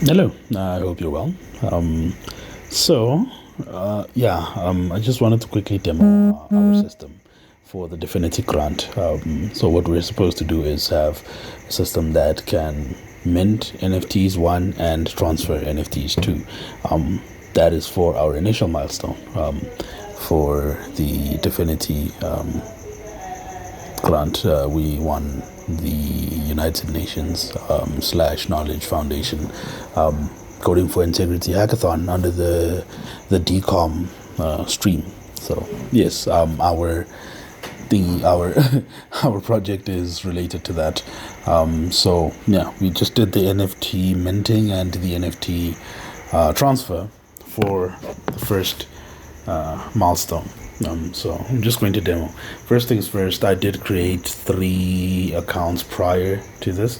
Hello, I hope you're well. So, I just wanted to quickly demo our system for the Definity grant. So, what we're supposed to do is have a system that can mint NFTs one and transfer NFTs two. That is for our initial milestone for the Definity grant. We won the United Nations / Knowledge Foundation Coding for Integrity hackathon under the DCOM stream. So yes, our our project is related to that. So yeah, we just did the NFT minting and the NFT transfer for the first milestone. So I'm just going to demo. First things first, I did create 3 accounts prior to this,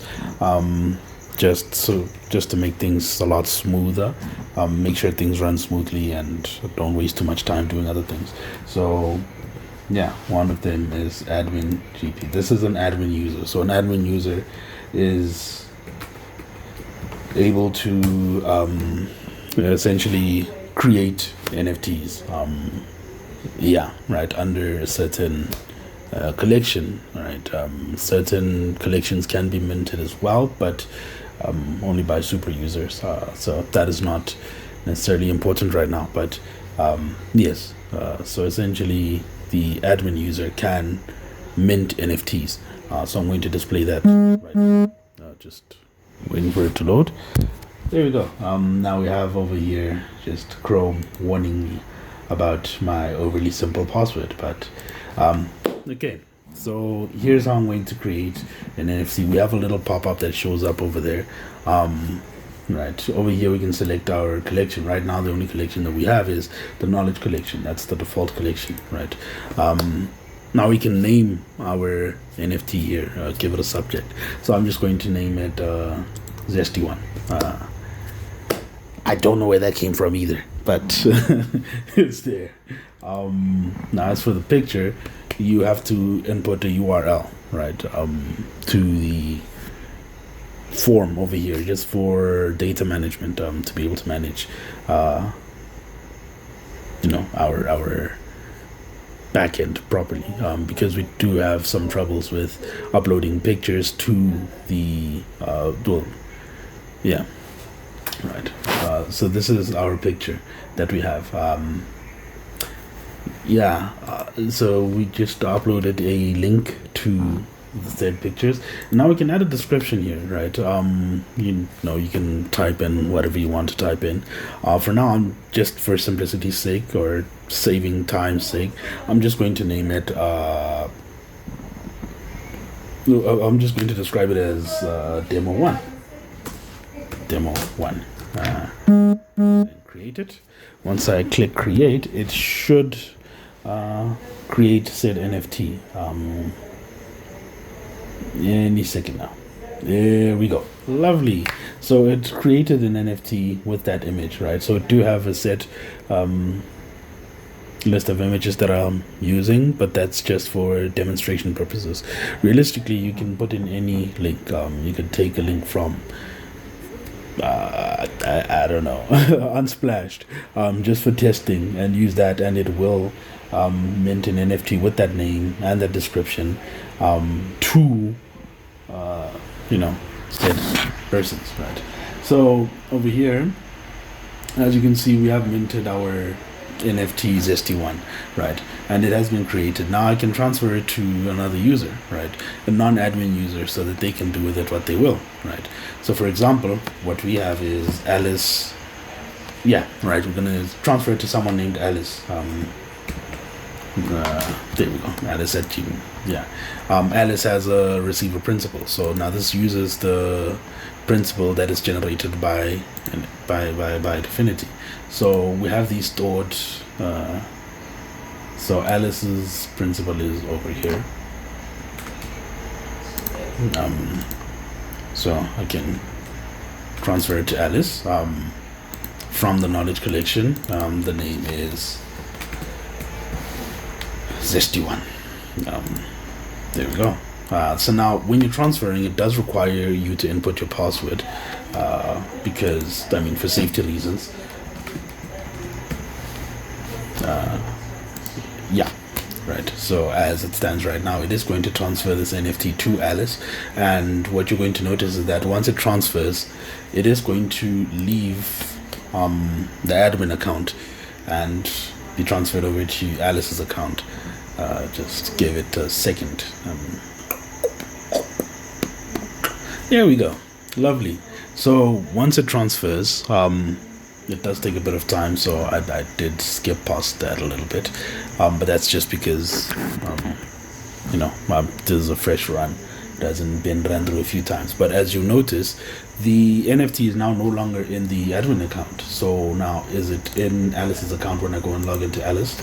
just to make things a lot smoother, make sure things run smoothly and don't waste too much time doing other things. So yeah, one of them is admin GP. This is an admin user. So an admin user is able to essentially create NFTs. Under a certain collection, right? Certain collections can be minted as well, but only by super users. So that is not necessarily important right now. But yes, so essentially the admin user can mint NFTs. So I'm going to display that right now. Just waiting for it to load. There we go. Now we have over here just Chrome warning me about my overly simple password, but okay, so here's how I'm going to create an NFC. We have a little pop-up that shows up over there. Right over here we can select our collection. Right now the only collection that we have is the knowledge collection. That's the default collection, right? Now we can name our NFT here, give it a subject. So I'm just going to name it Zesty One. I don't know where that came from either, but it's there. Now, as for the picture, you have to input a URL, right, to the form over here, just for data management, to be able to manage, our backend properly, because we do have some troubles with uploading pictures to the right. So this is our picture that we have. So we just uploaded a link to the said pictures. Now we can add a description here, right? You can type in whatever you want to type in. For now, I'm just, for simplicity's sake or saving time's sake, I'm just going to name it. I'm just going to describe it as demo 1. Demo 1. Create it. Once I click create, it should create said NFT any second now. There we go. Lovely. So it created an NFT with that image, right? So it do have a set list of images that I'm using, but that's just for demonstration purposes. Realistically, you can put in any link. You could take a link from I don't know, Unsplashed, just for testing, and use that, and it will mint an NFT with that name and that description to said persons, right? So over here, as you can see, we have minted our NFT Zesty1, right? And it has been created. Now I can transfer it to another user, right? A non-admin user, so that they can do with it what they will, right? So for example, what we have is Alice. Yeah, right. We're gonna transfer it to someone named Alice. There we go. Alice at Gmail. Yeah. Alice has a receiver principal. So now this uses the principal that is generated by Definity. So we have these stored. So Alice's principal is over here. So I can transfer it to Alice from the knowledge collection. The name is Zesty One. There we go. So now when you're transferring, it does require you to input your password because, I mean, for safety reasons. Yeah, right. So as it stands right now, it is going to transfer this NFT to Alice. And what you're going to notice is that once it transfers, it is going to leave the admin account and be transferred over to Alice's account. Just give it a second. There we go. Lovely. So once it transfers, it does take a bit of time, so I did skip past that a little bit, but that's just because this is a fresh run. It hasn't been run through a few times. But as you notice, the NFT is now no longer in the admin account. So now, is it in Alice's account when I go and log into Alice?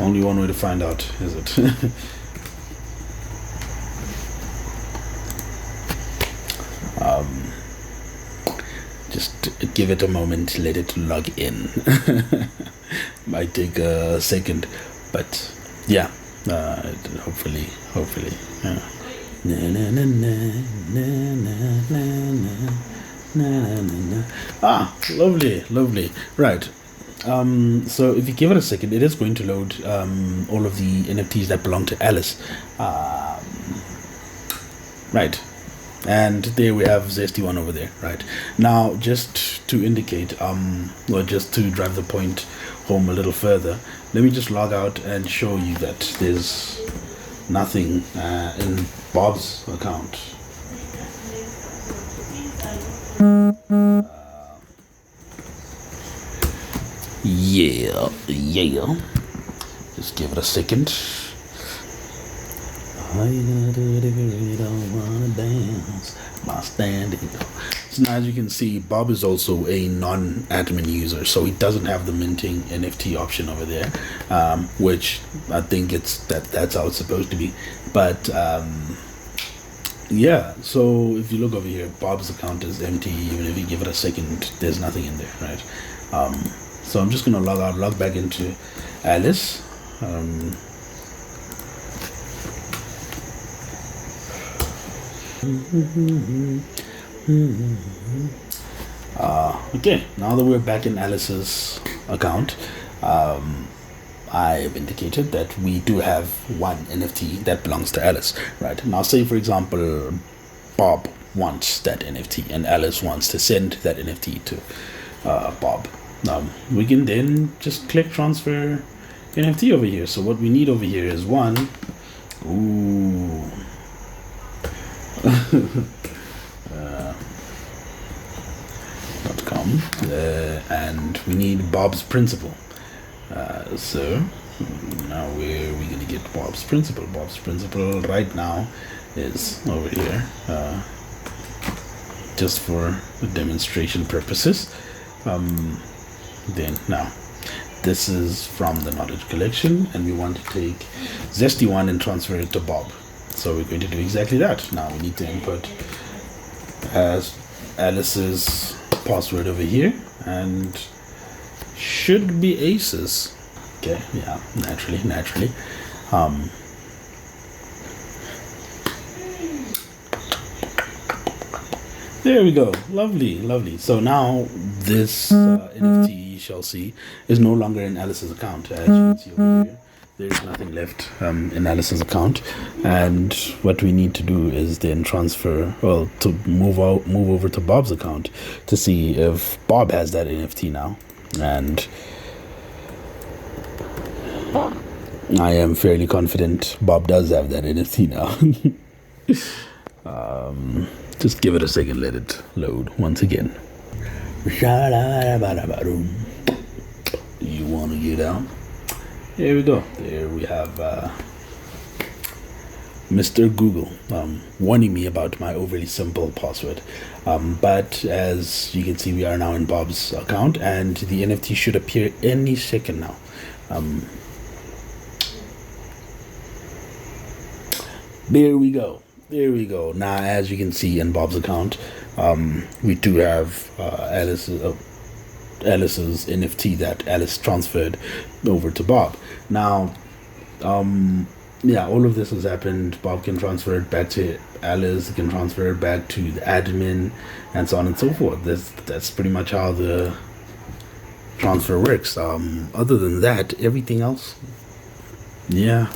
Only one way to find out, is it? Just give it a moment, let it log in. Might take a second, but yeah, hopefully. Yeah. Lovely. Right. So if you give it a second, it is going to load all of the NFTs that belong to Alice. Right. And there we have Zesty one over there. Right. Now, just to indicate, or just to drive the point home a little further, let me just log out and show you that there's nothing in Bob's account. Yeah. Just give it a second. How you gonna do it if you really don't wanna dance? My standing. So now, as you can see, Bob is also a non-admin user, so he doesn't have the minting NFT option over there, which I think that's how it's supposed to be. But yeah, so if you look over here, Bob's account is empty. Even if you give it a second, there's nothing in there, right? So I'm just gonna log back into Alice. Okay, now that we're back in Alice's account, I've indicated that we do have one NFT that belongs to Alice, right? Now, say for example, Bob wants that NFT and Alice wants to send that NFT to Bob. We can then just click transfer NFT over here. So what we need over here is one. .com, and we need Bob's principal. So now where are we going to get Bob's principal? Bob's principal right now is over here, just for demonstration purposes. Then now this is from the knowledge collection, and we want to take Zesty one and transfer it to Bob. So we're going to do exactly that. Now we need to input as Alice's password over here, and should be aces. Okay, yeah, naturally. There we go. Lovely. So now this NFT, you shall see, is no longer in Alice's account. As you can see over here, there's nothing left in Alice's account, and what we need to do is then to move over to Bob's account to see if Bob has that NFT now. And I am fairly confident Bob does have that NFT now. Just give it a second, let it load once again. You want to get out? Here we go. There we have Mr. Google warning me about my overly simple password. But as you can see, we are now in Bob's account, and the NFT should appear any second now. There we go. Now, as you can see in Bob's account, we do have Alice's NFT that Alice transferred over to Bob. Now, yeah, all of this has happened. Bob can transfer it back to Alice, he can transfer it back to the admin, and so on and so forth. That's pretty much how the transfer works. Other than that, everything else, yeah.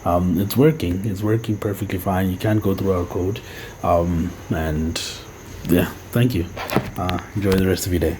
It's working. It's working perfectly fine. You can go through our code, and yeah, thank you. Enjoy the rest of your day.